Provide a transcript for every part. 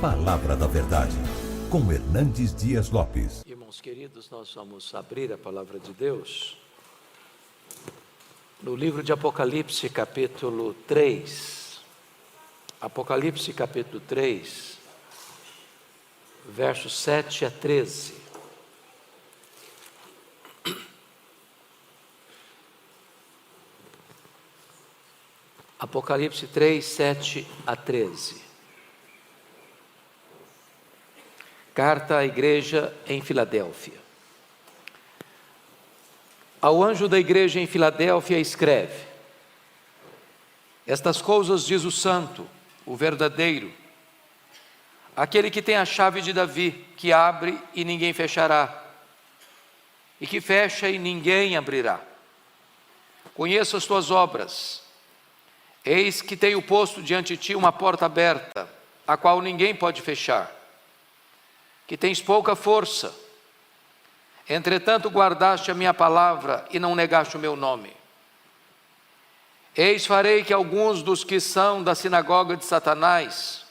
Palavra da Verdade, com Hernandes Dias Lopes. Irmãos queridos, nós vamos abrir a Palavra de Deus no livro de Apocalipse, capítulo 3. Apocalipse, capítulo 3, versos 7 a 13. Apocalipse 3, 7 a 13. Carta à igreja em Filadélfia. Ao anjo da igreja em Filadélfia escreve: estas coisas diz o santo, o verdadeiro, aquele que tem a chave de Davi, que abre e ninguém fechará, e que fecha e ninguém abrirá. Conheço as tuas obras. Eis que tenho posto diante de ti uma porta aberta, a qual ninguém pode fechar. Que tens pouca força, entretanto guardaste a minha palavra e não negaste o meu nome. Eis farei que alguns dos que são da sinagoga de Satanás,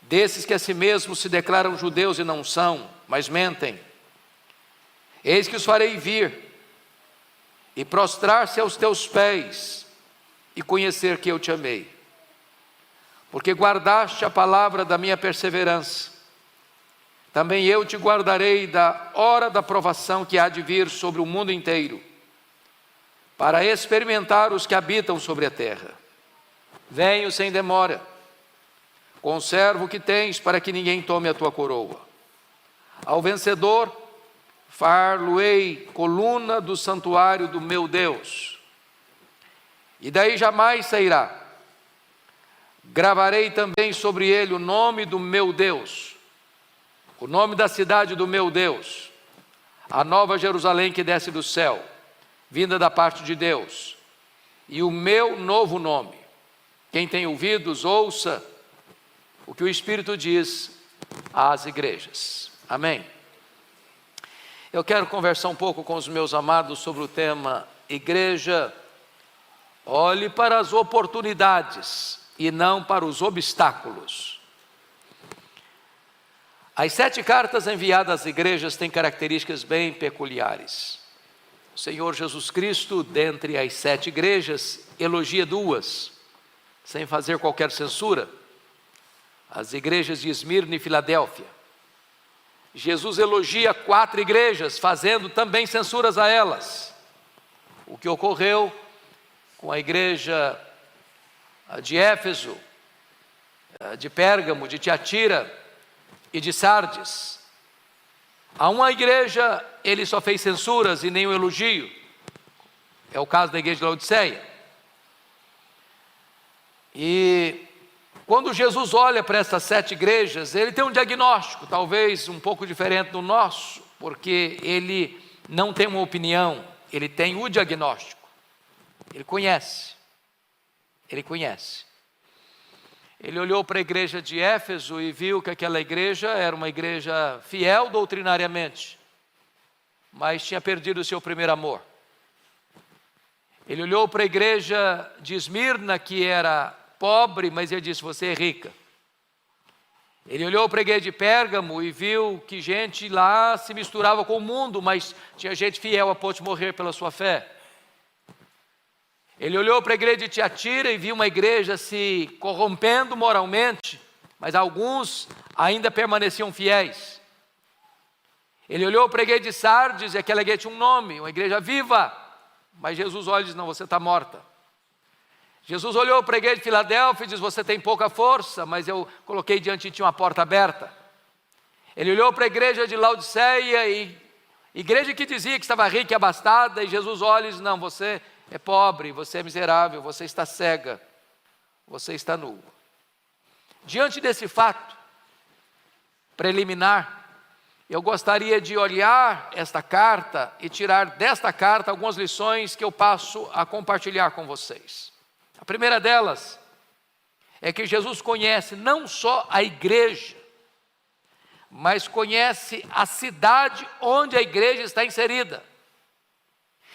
desses que a si mesmos se declaram judeus e não são, mas mentem, eis que os farei vir e prostrar-se aos teus pés e conhecer que eu te amei, porque guardaste a palavra da minha perseverança. Também eu te guardarei da hora da provação que há de vir sobre o mundo inteiro, para experimentar os que habitam sobre a terra. Venho sem demora, conserva o que tens, para que ninguém tome a tua coroa. Ao vencedor, far-lo-ei coluna do santuário do meu Deus, e daí jamais sairá. Gravarei também sobre ele o nome do meu Deus, o nome da cidade do meu Deus, a nova Jerusalém que desce do céu, vinda da parte de Deus, e o meu novo nome. Quem tem ouvidos, ouça o que o Espírito diz às igrejas. Amém. Eu quero conversar um pouco com os meus amados sobre o tema: igreja, olhe para as oportunidades e não para os obstáculos. As 7 cartas enviadas às igrejas têm características bem peculiares. O Senhor Jesus Cristo, dentre as 7 igrejas, elogia 2, sem fazer qualquer censura: as igrejas de Esmirna e Filadélfia. Jesus elogia 4 igrejas, fazendo também censuras a elas. O que ocorreu com a igreja de Éfeso, de Pérgamo, de Tiatira e de Sardes. A uma igreja ele só fez censuras e nenhum elogio. É o caso da igreja de Laodiceia. E quando Jesus olha para essas 7 igrejas, ele tem um diagnóstico, talvez um pouco diferente do nosso, porque ele não tem uma opinião, ele tem o diagnóstico. Ele conhece. Ele olhou para a igreja de Éfeso e viu que aquela igreja era uma igreja fiel doutrinariamente, mas tinha perdido o seu primeiro amor. Ele olhou para a igreja de Esmirna, que era pobre, mas ele disse: você é rica. Ele olhou para a igreja de Pérgamo e viu que gente lá se misturava com o mundo, mas tinha gente fiel a ponto de morrer pela sua fé. Ele olhou para a igreja de Tiatira e viu uma igreja se corrompendo moralmente, mas alguns ainda permaneciam fiéis. Ele olhou para a igreja de Sardes e aquela igreja tinha um nome, uma igreja viva, mas Jesus olha e diz: não, você está morta. Jesus olhou para a igreja de Filadélfia e diz: você tem pouca força, mas eu coloquei diante de ti uma porta aberta. Ele olhou para a igreja de Laodiceia, e igreja que dizia que estava rica e abastada, e Jesus olha e diz: não, você é pobre, você é miserável, você está cega, você está nua. Diante desse fato preliminar, eu gostaria de olhar esta carta e tirar desta carta algumas lições que eu passo a compartilhar com vocês. A primeira delas é que Jesus conhece não só a igreja, mas conhece a cidade onde a igreja está inserida.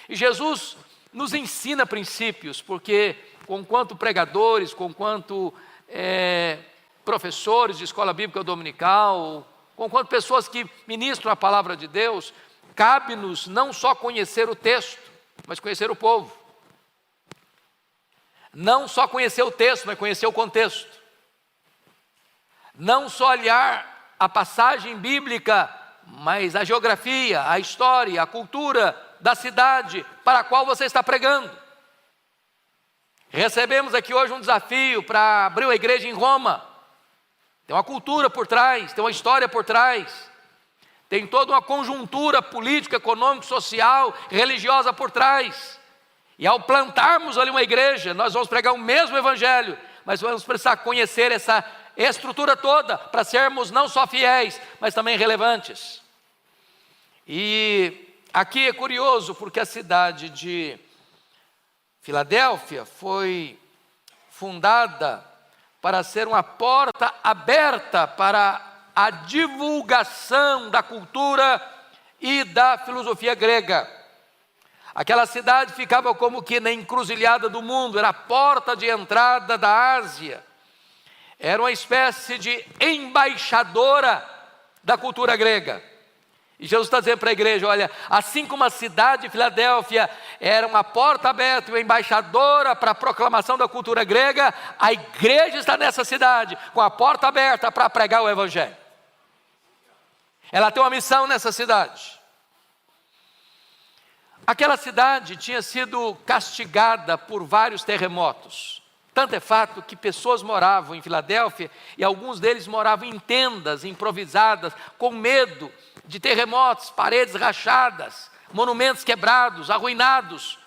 E Jesus nos ensina princípios, porque conquanto pregadores, conquanto professores de escola bíblica dominical, conquanto pessoas que ministram a palavra de Deus, cabe-nos não só conhecer o texto, mas conhecer o povo. Não só conhecer o texto, mas conhecer o contexto. Não só olhar a passagem bíblica, mas a geografia, a história, a cultura da cidade para a qual você está pregando. Recebemos aqui hoje um desafio para abrir uma igreja em Roma. Tem uma cultura por trás, tem uma história por trás, tem toda uma conjuntura política, econômica, social, religiosa por trás. E ao plantarmos ali uma igreja, nós vamos pregar o mesmo evangelho, mas vamos precisar conhecer essa estrutura toda para sermos não só fiéis, mas também relevantes. E aqui é curioso porque a cidade de Filadélfia foi fundada para ser uma porta aberta para a divulgação da cultura e da filosofia grega. Aquela cidade ficava como que na encruzilhada do mundo, era a porta de entrada da Ásia. Era uma espécie de embaixadora da cultura grega. E Jesus está dizendo para a igreja, olha, assim como a cidade de Filadélfia era uma porta aberta e uma embaixadora para a proclamação da cultura grega, a igreja está nessa cidade, com a porta aberta para pregar o evangelho. Ela tem uma missão nessa cidade. Aquela cidade tinha sido castigada por vários terremotos. Tanto é fato que pessoas moravam em Filadélfia e alguns deles moravam em tendas improvisadas, com medo de terremotos, paredes rachadas, monumentos quebrados, arruinados.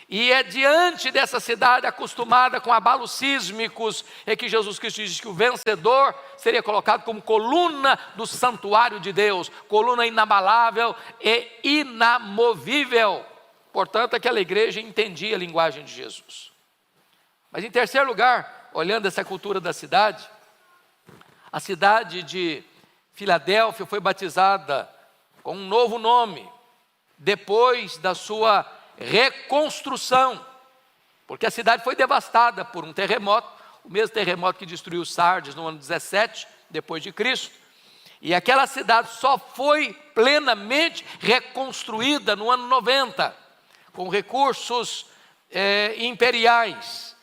E é diante dessa cidade acostumada com abalos sísmicos é que Jesus Cristo diz que o vencedor seria colocado como coluna do santuário de Deus, coluna inabalável e inamovível. Portanto, aquela igreja entendia a linguagem de Jesus. Mas em terceiro lugar, olhando essa cultura da cidade, a cidade de Filadélfia foi batizada com um novo nome, depois da sua reconstrução, porque a cidade foi devastada por um terremoto, o mesmo terremoto que destruiu Sardes no ano 17, depois de Cristo, e aquela cidade só foi plenamente reconstruída no ano 90, com recursos imperiais,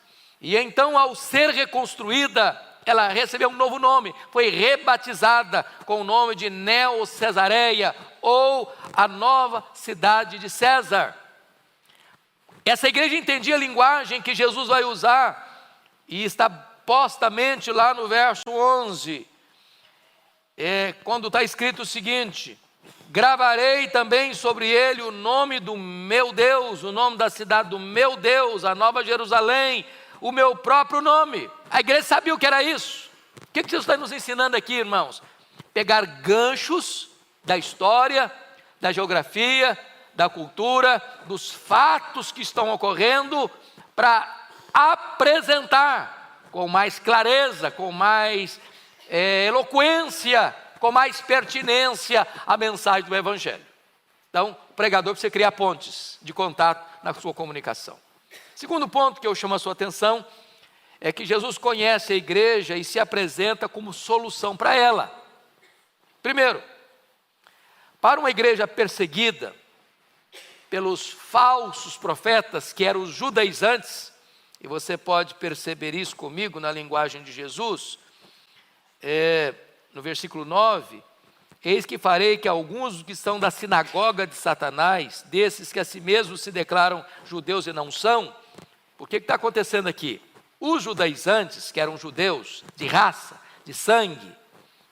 e então ao ser reconstruída, ela recebeu um novo nome, foi rebatizada com o nome de Neo-Cesareia, ou a nova cidade de César. Essa igreja entendia a linguagem que Jesus vai usar, e está postamente lá no verso 11, quando está escrito o seguinte: gravarei também sobre ele o nome do meu Deus, o nome da cidade do meu Deus, a Nova Jerusalém, o meu próprio nome. A igreja sabia o que era isso. O que Jesus está nos ensinando aqui, irmãos? Pegar ganchos da história, da geografia, da cultura, dos fatos que estão ocorrendo, para apresentar com mais clareza, com mais eloquência, com mais pertinência a mensagem do evangelho. Então, o pregador precisa criar pontes de contato na sua comunicação. Segundo ponto que eu chamo a sua atenção é que Jesus conhece a igreja e se apresenta como solução para ela. Primeiro, para uma igreja perseguida pelos falsos profetas, que eram os judaizantes, e você pode perceber isso comigo na linguagem de Jesus, no versículo 9, eis que farei que alguns que são da sinagoga de Satanás, desses que a si mesmos se declaram judeus e não são. Por que está acontecendo aqui? Os judaizantes, que eram judeus de raça, de sangue,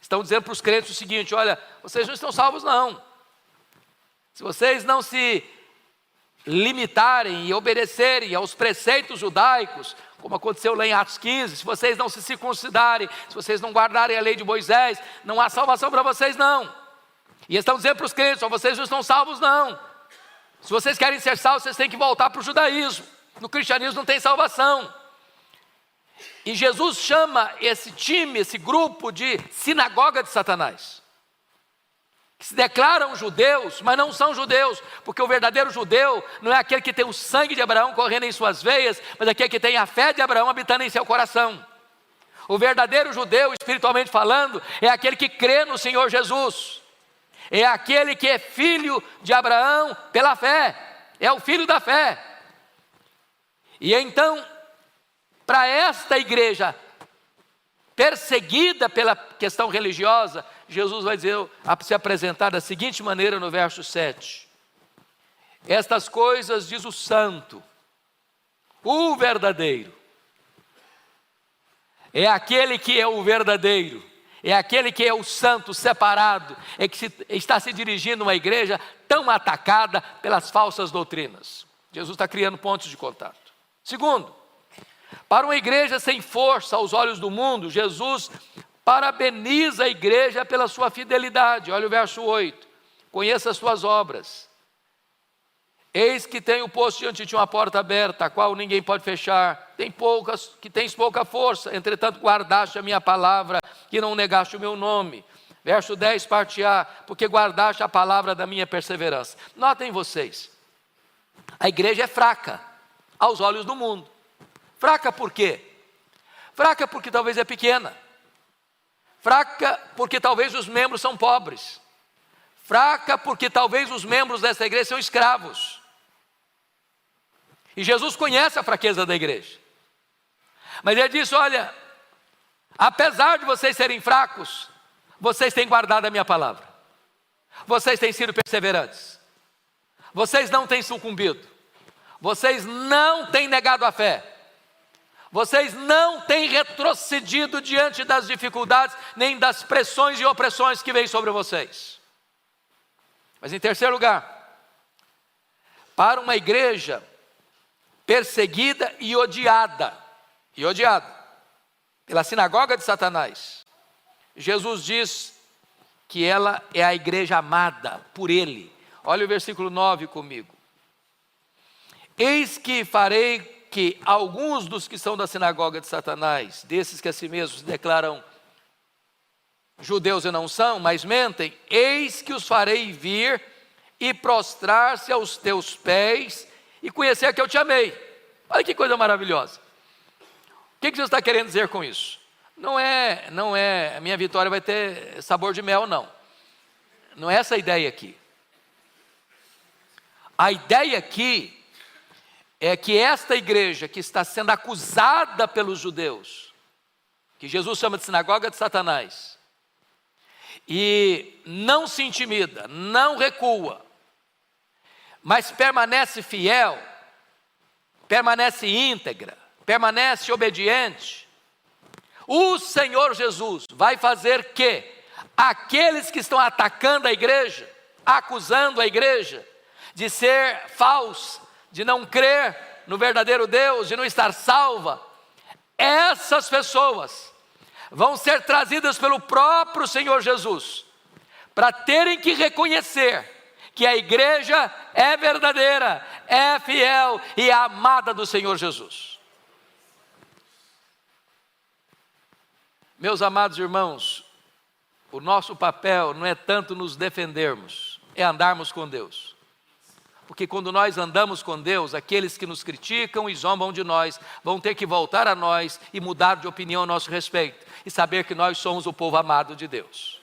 estão dizendo para os crentes o seguinte: olha, vocês não estão salvos não. Se vocês não se limitarem e obedecerem aos preceitos judaicos, como aconteceu lá em Atos 15, se vocês não se circuncidarem, se vocês não guardarem a lei de Moisés, não há salvação para vocês não. E estão dizendo para os crentes: ó, vocês não estão salvos não. Se vocês querem ser salvos, vocês têm que voltar para o judaísmo. No cristianismo não tem salvação. E Jesus chama esse time, esse grupo de sinagoga de Satanás, que se declaram judeus, mas não são judeus, porque o verdadeiro judeu não é aquele que tem o sangue de Abraão correndo em suas veias, mas aquele que tem a fé de Abraão habitando em seu coração. O verdadeiro judeu, espiritualmente falando, é aquele que crê no Senhor Jesus. É aquele que é filho de Abraão pela fé. É o filho da fé. E então, para esta igreja perseguida pela questão religiosa, Jesus vai se apresentar da seguinte maneira no verso 7. Estas coisas diz o santo, o verdadeiro. É aquele que é o verdadeiro, é aquele que é o santo separado, é que está se dirigindo a uma igreja tão atacada pelas falsas doutrinas. Jesus está criando pontos de contato. Segundo, para uma igreja sem força aos olhos do mundo, Jesus parabeniza a igreja pela sua fidelidade. Olha o verso 8. Conheça as suas obras. Eis que tenho posto diante de ti uma porta aberta, a qual ninguém pode fechar. Tens pouca força, entretanto guardaste a minha palavra, que não negaste o meu nome. Verso 10, parte A, porque guardaste a palavra da minha perseverança. Notem vocês, a igreja é fraca aos olhos do mundo. Fraca por quê? Fraca porque talvez é pequena. Fraca porque talvez os membros são pobres. Fraca porque talvez os membros dessa igreja são escravos. E Jesus conhece a fraqueza da igreja. Mas ele disse, olha, apesar de vocês serem fracos, vocês têm guardado a minha palavra. Vocês têm sido perseverantes. Vocês não têm sucumbido. Vocês não têm negado a fé. Vocês não têm retrocedido diante das dificuldades, nem das pressões e opressões que vêm sobre vocês. Mas em terceiro lugar, para uma igreja perseguida e odiada pela sinagoga de Satanás, Jesus diz que ela é a igreja amada por Ele. Olha o versículo 9 comigo. Eis que farei que alguns dos que são da sinagoga de Satanás, desses que a si mesmos declaram judeus e não são, mas mentem, eis que os farei vir e prostrar-se aos teus pés e conhecer que eu te amei. Olha que coisa maravilhosa. O que Jesus está querendo dizer com isso? Não é, a minha vitória vai ter sabor de mel, não. Não é essa a ideia aqui. A ideia aqui é que esta igreja que está sendo acusada pelos judeus, que Jesus chama de sinagoga de Satanás, e não se intimida, não recua, mas permanece fiel, permanece íntegra, permanece obediente, o Senhor Jesus vai fazer que aqueles que estão atacando a igreja, acusando a igreja de ser falsa, de não crer no verdadeiro Deus, de não estar salva, essas pessoas vão ser trazidas pelo próprio Senhor Jesus, para terem que reconhecer que a igreja é verdadeira, é fiel e é amada do Senhor Jesus. Meus amados irmãos, o nosso papel não é tanto nos defendermos, é andarmos com Deus. Porque quando nós andamos com Deus, aqueles que nos criticam e zombam de nós, vão ter que voltar a nós e mudar de opinião a nosso respeito, e saber que nós somos o povo amado de Deus.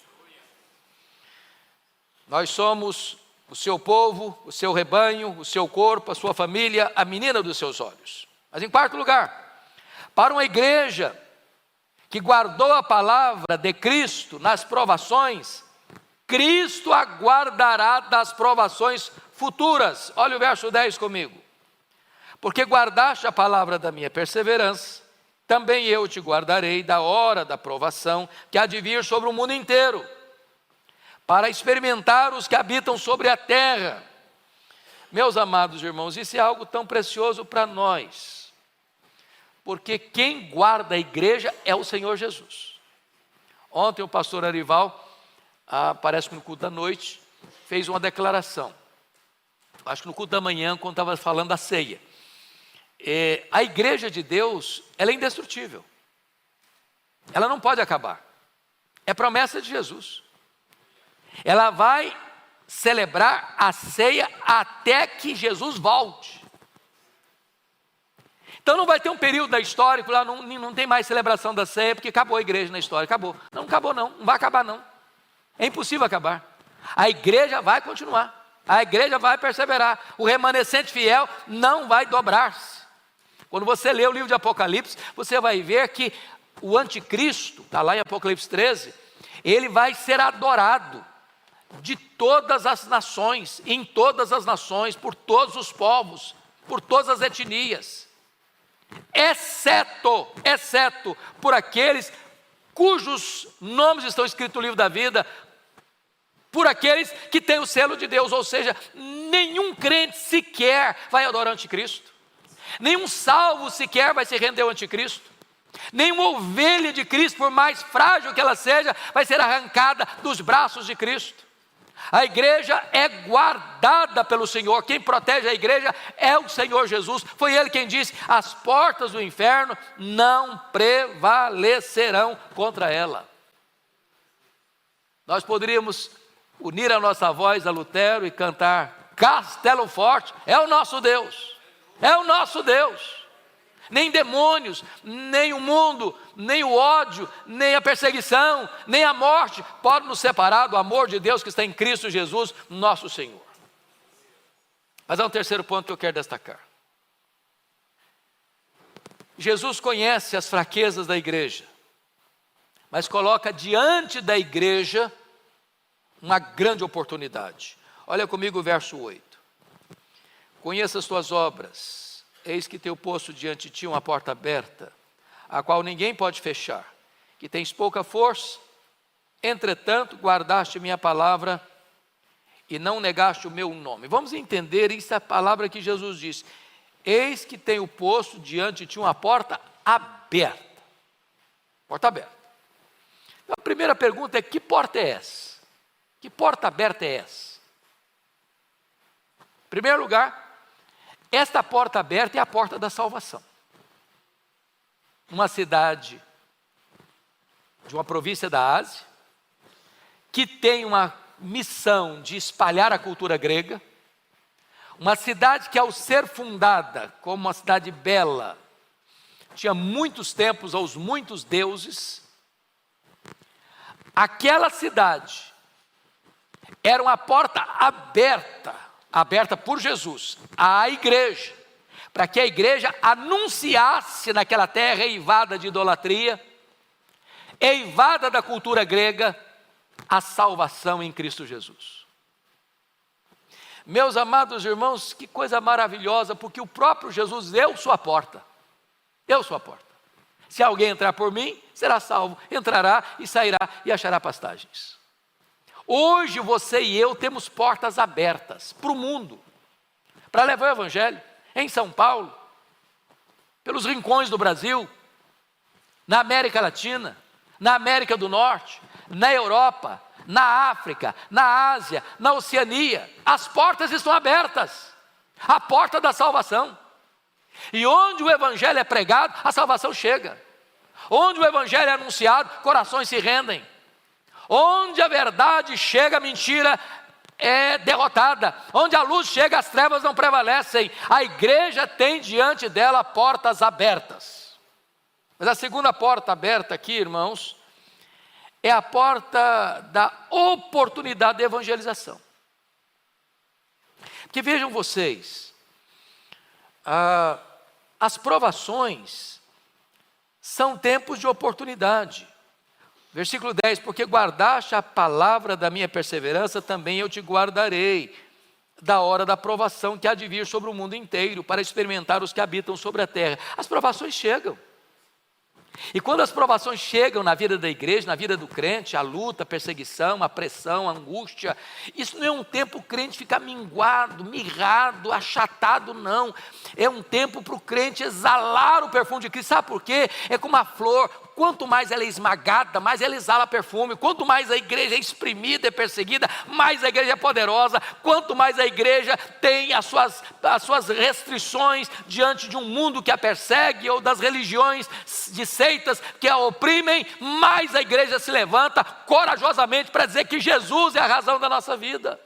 Nós somos o seu povo, o seu rebanho, o seu corpo, a sua família, a menina dos seus olhos. Mas em quarto lugar, para uma igreja que guardou a palavra de Cristo nas provações, Cristo aguardará das provações futuras. Olha o verso 10 comigo. Porque guardaste a palavra da minha perseverança, também eu te guardarei da hora da provação que há de vir sobre o mundo inteiro, para experimentar os que habitam sobre a terra. Meus amados irmãos, isso é algo tão precioso para nós, porque quem guarda a igreja é o Senhor Jesus. Ontem o pastor Arival, parece que no culto da noite, fez uma declaração. Acho que no culto da manhã, quando estava falando da ceia. A igreja de Deus, ela é indestrutível. Ela não pode acabar. É promessa de Jesus. Ela vai celebrar a ceia até que Jesus volte. Então não vai ter um período da história que lá não tem mais celebração da ceia, porque acabou a igreja na história, acabou. Não acabou não vai acabar não. É impossível acabar. A igreja vai continuar, a igreja vai perseverar, o remanescente fiel não vai dobrar-se. Quando você lê o livro de Apocalipse, você vai ver que o anticristo, está lá em Apocalipse 13, ele vai ser adorado de todas as nações, em todas as nações, por todos os povos, por todas as etnias, exceto por aqueles cujos nomes estão escritos no livro da vida, por aqueles que têm o selo de Deus, ou seja, nenhum crente sequer vai adorar o anticristo, nenhum salvo sequer vai se render ao anticristo, nenhuma ovelha de Cristo, por mais frágil que ela seja, vai ser arrancada dos braços de Cristo. A igreja é guardada pelo Senhor, quem protege a igreja é o Senhor Jesus, foi Ele quem disse, as portas do inferno não prevalecerão contra ela. Nós poderíamos unir a nossa voz a Lutero e cantar, Castelo Forte é o nosso Deus, é o nosso Deus. Nem demônios, nem o mundo, nem o ódio, nem a perseguição, nem a morte podem nos separar do amor de Deus que está em Cristo Jesus, nosso Senhor. Mas há um terceiro ponto que eu quero destacar. Jesus conhece as fraquezas da igreja, mas coloca diante da igreja uma grande oportunidade. Olha comigo o verso 8. Conheça as tuas obras. Eis que teu posto diante de ti uma porta aberta, a qual ninguém pode fechar, que tens pouca força, entretanto guardaste minha palavra e não negaste o meu nome. Vamos entender isso, a palavra que Jesus disse, eis que tenho posto diante de ti uma porta aberta. Porta aberta. Então, a primeira pergunta é, que porta é essa? Que porta aberta é essa? Em primeiro lugar, esta porta aberta é a porta da salvação. Uma cidade de uma província da Ásia, que tem uma missão de espalhar a cultura grega, uma cidade que ao ser fundada como uma cidade bela, tinha muitos templos aos muitos deuses, aquela cidade era uma porta aberta por Jesus, à igreja, para que a igreja anunciasse naquela terra eivada de idolatria, eivada da cultura grega, a salvação em Cristo Jesus. Meus amados irmãos, que coisa maravilhosa, porque o próprio Jesus, eu sou a porta, se alguém entrar por mim, será salvo, entrará e sairá e achará pastagens. Hoje você e eu temos portas abertas para o mundo, para levar o evangelho em São Paulo, pelos rincões do Brasil, na América Latina, na América do Norte, na Europa, na África, na Ásia, na Oceania. As portas estão abertas, a porta da salvação. E onde o evangelho é pregado, a salvação chega. Onde o evangelho é anunciado, corações se rendem. Onde a verdade chega, a mentira é derrotada. Onde a luz chega, as trevas não prevalecem. A igreja tem diante dela portas abertas. Mas a segunda porta aberta aqui, irmãos, é a porta da oportunidade de evangelização. Porque vejam vocês, as provações são tempos de oportunidade. Versículo 10, porque guardaste a palavra da minha perseverança, também eu te guardarei da hora da provação que há de vir sobre o mundo inteiro, para experimentar os que habitam sobre a terra. As provações chegam. E quando as provações chegam na vida da igreja, na vida do crente, a luta, a perseguição, a pressão, a angústia, isso não é um tempo para o crente ficar minguado, mirrado, achatado, não. É um tempo para o crente exalar o perfume de Cristo. Sabe por quê? É como a flor, quanto mais ela é esmagada, mais ela exala perfume. Quanto mais a igreja é exprimida, é perseguida, mais a igreja é poderosa. Quanto mais a igreja tem as suas restrições diante de um mundo que a persegue, ou das religiões de seitas que a oprimem, mais a igreja se levanta corajosamente para dizer que Jesus é a razão da nossa vida.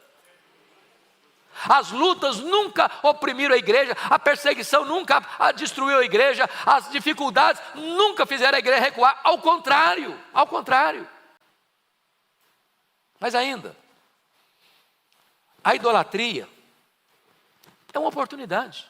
As lutas nunca oprimiram a igreja, a perseguição nunca destruiu a igreja, as dificuldades nunca fizeram a igreja recuar, ao contrário, ao contrário. Mas ainda, a idolatria é uma oportunidade.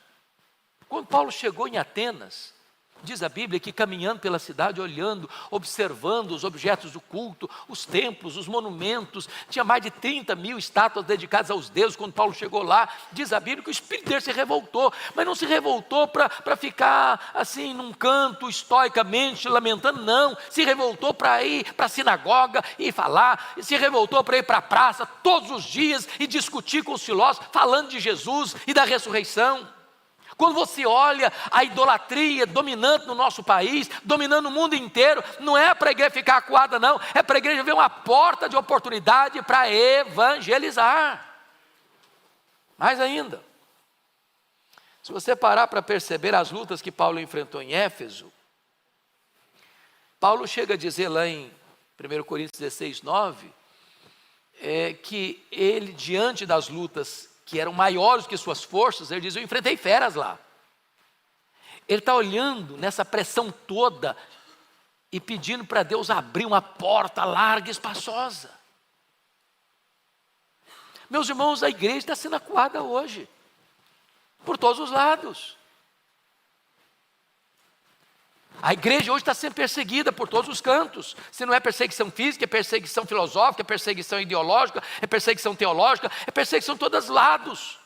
Quando Paulo chegou em Atenas, diz a Bíblia que caminhando pela cidade, olhando, observando os objetos do culto, os templos, os monumentos, tinha mais de 30.000 estátuas dedicadas aos deuses. Quando Paulo chegou lá, diz a Bíblia que o espírito dele se revoltou, mas não se revoltou para ficar assim num canto estoicamente lamentando, não, se revoltou para ir para a sinagoga e falar, se revoltou para ir para a praça todos os dias e discutir com os filósofos, falando de Jesus e da ressurreição. Quando você olha a idolatria dominante no nosso país, dominando o mundo inteiro, não é para a igreja ficar acuada não, é para a igreja ver uma porta de oportunidade para evangelizar. Mais ainda, se você parar para perceber as lutas que Paulo enfrentou em Éfeso, Paulo chega a dizer lá em 1 Coríntios 16, 9, que ele, diante das lutas que eram maiores que suas forças, ele diz, eu enfrentei feras lá. Ele está olhando nessa pressão toda e pedindo para Deus abrir uma porta larga e espaçosa. Meus irmãos, a igreja está sendo acuada hoje, por todos os lados. A igreja hoje está sendo perseguida por todos os cantos. Se não é perseguição física, é perseguição filosófica, é perseguição ideológica, é perseguição teológica, é perseguição de todos os lados.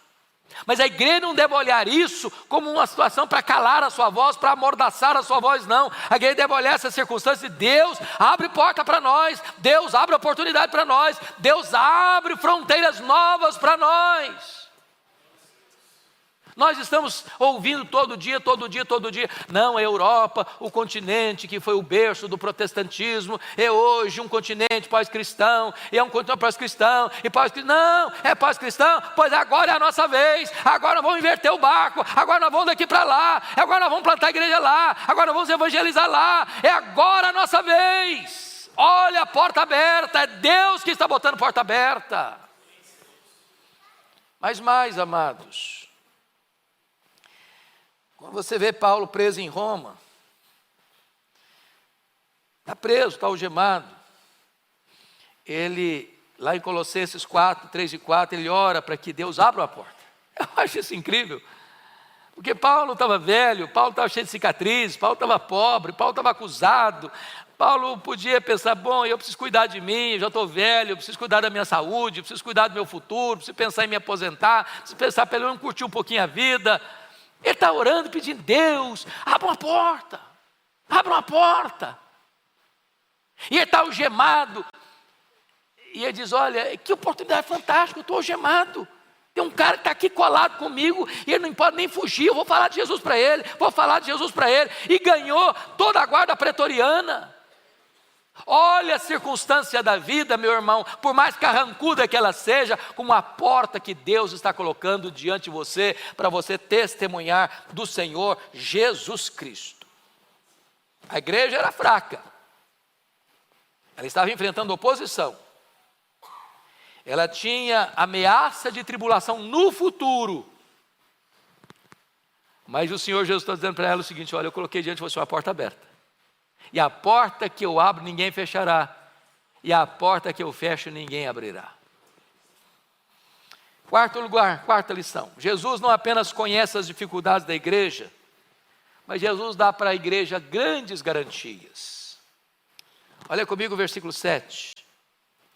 Mas a igreja não deve olhar isso como uma situação para calar a sua voz, para amordaçar a sua voz, não. A igreja deve olhar essa circunstância de Deus abre porta para nós, Deus abre oportunidade para nós, Deus abre fronteiras novas para nós. Nós estamos ouvindo todo dia, não, a Europa, o continente que foi o berço do protestantismo, é hoje um continente pós-cristão, e é um continente pós-cristão, e pós-cristão, não, é pós-cristão, pois agora é a nossa vez, agora nós vamos inverter o barco, agora nós vamos daqui para lá, agora nós vamos plantar a igreja lá, agora nós vamos evangelizar lá, é agora a nossa vez. Olha a porta aberta, é Deus que está botando porta aberta. Mas mais, amados, quando você vê Paulo preso em Roma, está preso, está algemado, ele, lá em Colossenses 4, 3 e 4, ele ora para que Deus abra a porta. Eu acho isso incrível, porque Paulo estava velho, Paulo estava cheio de cicatrizes, Paulo estava pobre, Paulo estava acusado, Paulo podia pensar, bom, eu preciso cuidar de mim, eu já estou velho, eu preciso cuidar da minha saúde, eu preciso cuidar do meu futuro, preciso pensar em me aposentar, preciso pensar pelo menos curtir um pouquinho a vida. Ele está orando, pedindo, Deus, abra uma porta, abra uma porta. E ele está algemado, e ele diz, olha, que oportunidade fantástica, eu estou algemado. Tem um cara que está aqui colado comigo, e ele não pode nem fugir, eu vou falar de Jesus para ele, e ganhou toda a guarda pretoriana. Olha a circunstância da vida, meu irmão, por mais carrancuda que ela seja, como a porta que Deus está colocando diante de você, para você testemunhar do Senhor Jesus Cristo. A igreja era fraca, ela estava enfrentando oposição, ela tinha ameaça de tribulação no futuro, mas o Senhor Jesus está dizendo para ela o seguinte, olha, eu coloquei diante de você uma porta aberta, e a porta que eu abro ninguém fechará, e a porta que eu fecho ninguém abrirá. Quarto lugar, quarta lição, Jesus não apenas conhece as dificuldades da igreja, mas Jesus dá para a igreja grandes garantias. Olha comigo o versículo 7,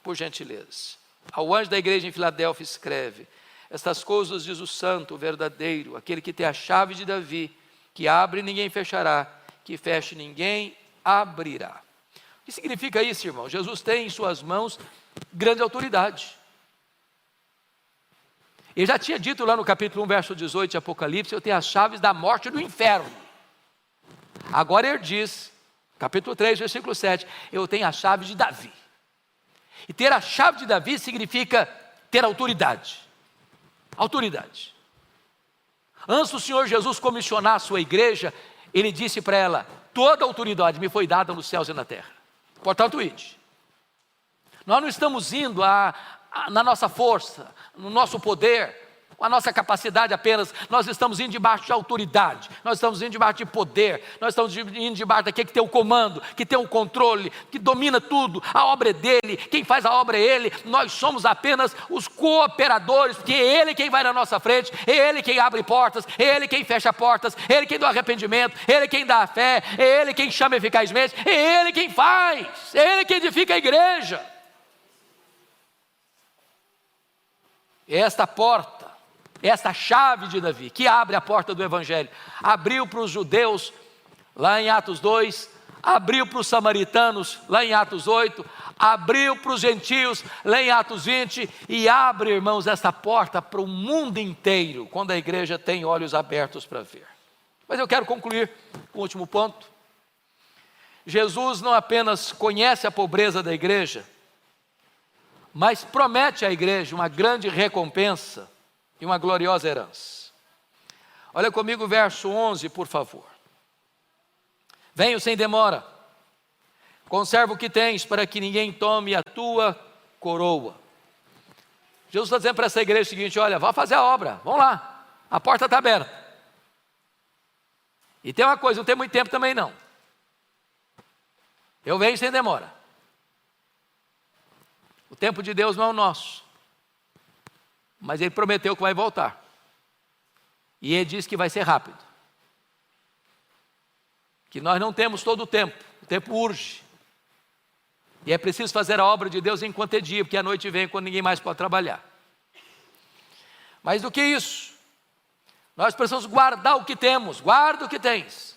por gentileza. Ao anjo da igreja em Filadélfia escreve, estas coisas diz o santo, o verdadeiro, aquele que tem a chave de Davi, que abre e ninguém fechará, que feche ninguém abrirá. O que significa isso, irmão? Jesus tem em suas mãos grande autoridade. Ele já tinha dito lá no capítulo 1, verso 18 de Apocalipse, eu tenho as chaves da morte e do inferno. Agora ele diz, capítulo 3, versículo 7, eu tenho a chave de Davi. E ter a chave de Davi significa ter autoridade. Autoridade. Antes do Senhor Jesus comissionar a sua igreja, ele disse para ela, toda a autoridade me foi dada nos céus e na terra. Portanto, ide. Nós não estamos indo na nossa força, no nosso poder, a nossa capacidade apenas, nós estamos indo debaixo de autoridade, nós estamos indo debaixo de poder, nós estamos indo debaixo daquele que tem o comando, que tem o controle, que domina tudo, a obra é dele, quem faz a obra é ele, nós somos apenas os cooperadores, porque é ele quem vai na nossa frente, é ele quem abre portas, é ele quem fecha portas, é ele quem dá arrependimento, é ele quem dá a fé, é ele quem chama eficazmente, é ele quem faz, é ele quem edifica a igreja. Esta porta, esta chave de Davi, que abre a porta do Evangelho, abriu para os judeus, lá em Atos 2, abriu para os samaritanos, lá em Atos 8, abriu para os gentios, lá em Atos 20, e abre, irmãos, essa porta para o mundo inteiro, quando a igreja tem olhos abertos para ver. Mas eu quero concluir com o último ponto. Jesus não apenas conhece a pobreza da igreja, mas promete à igreja uma grande recompensa e uma gloriosa herança. Olha comigo o verso 11, por favor. Venho sem demora, conserva o que tens, para que ninguém tome a tua coroa. Jesus está dizendo para essa igreja o seguinte: olha, vá fazer a obra, vamos lá, a porta está aberta. E tem uma coisa, não tem muito tempo também não. Eu venho sem demora. O tempo de Deus não é o nosso, mas Ele prometeu que vai voltar, e Ele disse que vai ser rápido, que nós não temos todo o tempo urge, e é preciso fazer a obra de Deus enquanto é dia, porque a noite vem quando ninguém mais pode trabalhar. Mais do que isso, nós precisamos guardar o que temos, guarda o que tens,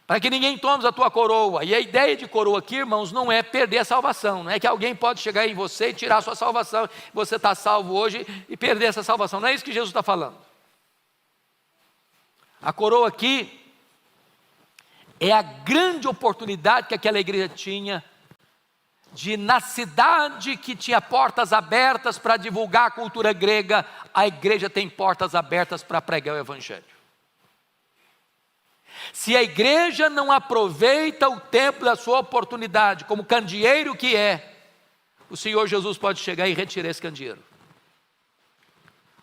para que ninguém tome a tua coroa. E a ideia de coroa aqui, irmãos, não é perder a salvação, não é que alguém pode chegar em você e tirar a sua salvação, você está salvo hoje e perder essa salvação, não é isso que Jesus está falando. A coroa aqui é a grande oportunidade que aquela igreja tinha de, na cidade que tinha portas abertas para divulgar a cultura grega, a igreja tem portas abertas para pregar o Evangelho. Se a igreja não aproveita o tempo da sua oportunidade, como candeeiro que é, o Senhor Jesus pode chegar e retirar esse candeeiro,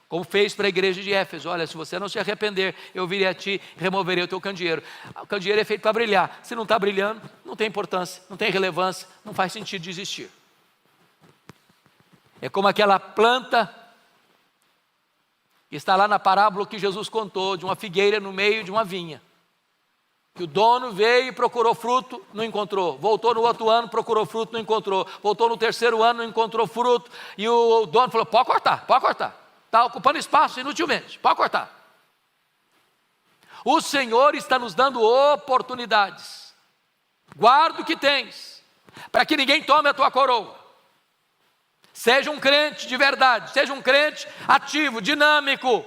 como fez para a igreja de Éfeso. Olha, se você não se arrepender, eu virei a ti e removerei o teu candeeiro. O candeeiro é feito para brilhar, se não está brilhando, não tem importância, não tem relevância, não faz sentido de existir. É como aquela planta que está lá na parábola que Jesus contou, de uma figueira no meio de uma vinha, que o dono veio e procurou fruto, não encontrou, voltou no outro ano, procurou fruto, não encontrou, voltou no terceiro ano, não encontrou fruto, e o dono falou: pode cortar, está ocupando espaço inutilmente, pode cortar. O Senhor está nos dando oportunidades, guarda o que tens, para que ninguém tome a tua coroa. Seja um crente de verdade, seja um crente ativo, dinâmico,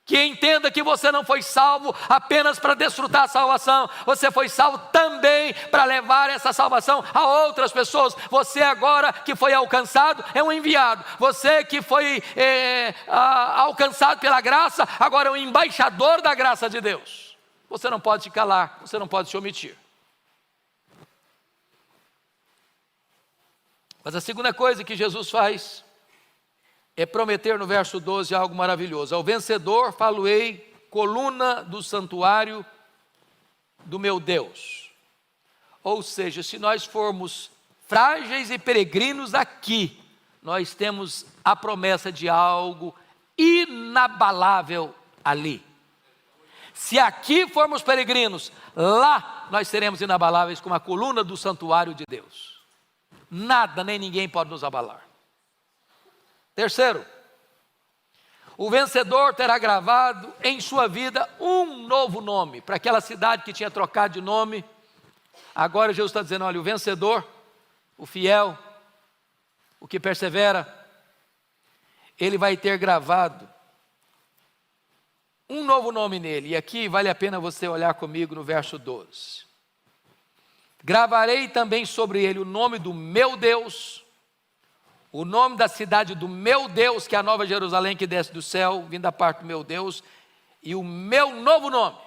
que entenda que você não foi salvo apenas para desfrutar a salvação, você foi salvo também para levar essa salvação a outras pessoas. Você agora que foi alcançado é um enviado, você que foi alcançado pela graça, agora é um embaixador da graça de Deus. Você não pode se calar, você não pode se omitir. Mas a segunda coisa que Jesus faz é prometer no verso 12 algo maravilhoso: ao vencedor falo-ei coluna do santuário do meu Deus. Ou seja, se nós formos frágeis e peregrinos aqui, nós temos a promessa de algo inabalável ali. Se aqui formos peregrinos, lá nós seremos inabaláveis como a coluna do santuário de Deus. Nada nem ninguém pode nos abalar. Terceiro, o vencedor terá gravado em sua vida um novo nome. Para aquela cidade que tinha trocado de nome, agora Jesus está dizendo: olha, o vencedor, o fiel, o que persevera, ele vai ter gravado um novo nome nele. E aqui vale a pena você olhar comigo no verso 12. Gravarei também sobre ele o nome do meu Deus, o nome da cidade do meu Deus, que é a Nova Jerusalém que desce do céu, vindo da parte do meu Deus, e o meu novo nome,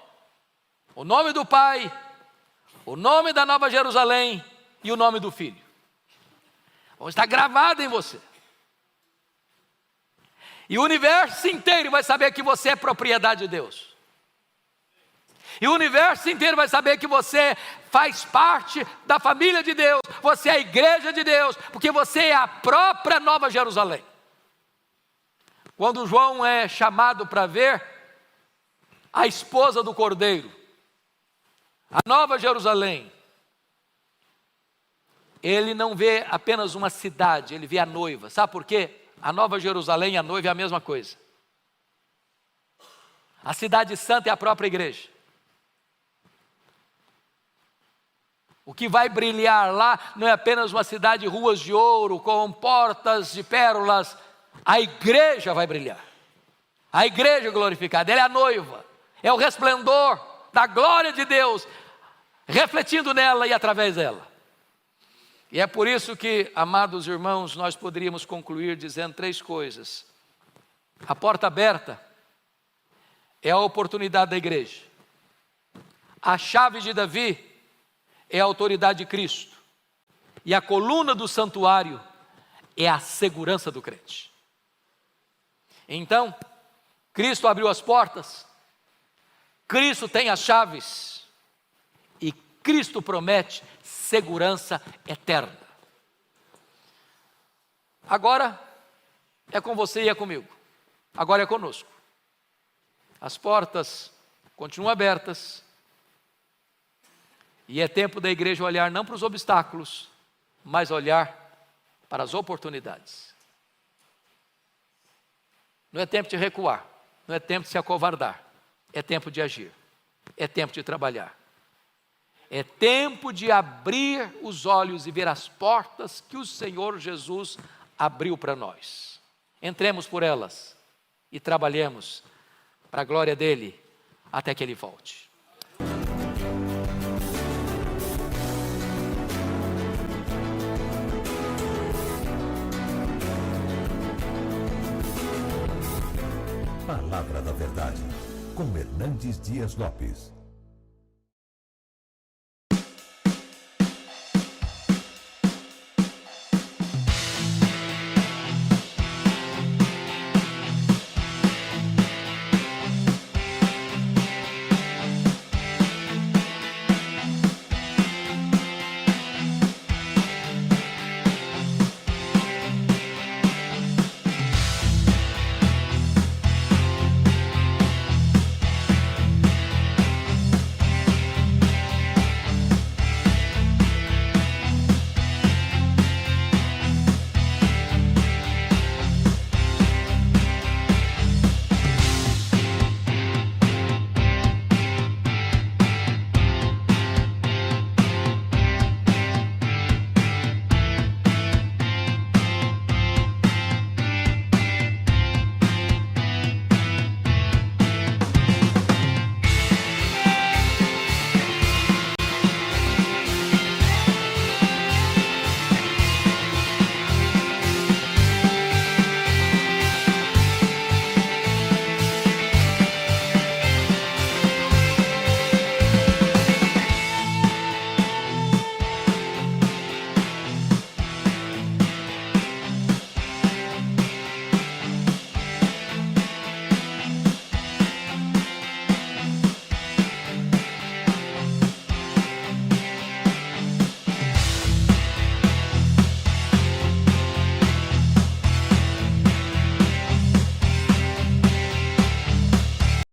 o nome do Pai, o nome da Nova Jerusalém e o nome do Filho. Vão estar gravados em você. E o universo inteiro vai saber que você é propriedade de Deus. E o universo inteiro vai saber que você faz parte da família de Deus. Você é a igreja de Deus, porque você é a própria Nova Jerusalém. Quando João é chamado para ver a esposa do Cordeiro, a Nova Jerusalém, ele não vê apenas uma cidade, ele vê a noiva. Sabe por quê? A Nova Jerusalém e a noiva é a mesma coisa. A cidade santa é a própria igreja. O que vai brilhar lá não é apenas uma cidade de ruas de ouro, com portas de pérolas. A igreja vai brilhar. A igreja glorificada, ela é a noiva. É o resplendor da glória de Deus, refletindo nela e através dela. E é por isso que, amados irmãos, nós poderíamos concluir dizendo 3 coisas. A porta aberta é a oportunidade da igreja. A chave de Davi é a autoridade de Cristo. E a coluna do santuário é a segurança do crente. Então, Cristo abriu as portas, Cristo tem as chaves e Cristo promete segurança eterna. Agora é com você e é comigo. Agora é conosco. As portas continuam abertas. E é tempo da igreja olhar não para os obstáculos, mas olhar para as oportunidades. Não é tempo de recuar, não é tempo de se acovardar, é tempo de agir, é tempo de trabalhar. É tempo de abrir os olhos e ver as portas que o Senhor Jesus abriu para nós. Entremos por elas e trabalhemos para a glória dEle até que Ele volte. Palavra da Verdade, com Hernandes Dias Lopes.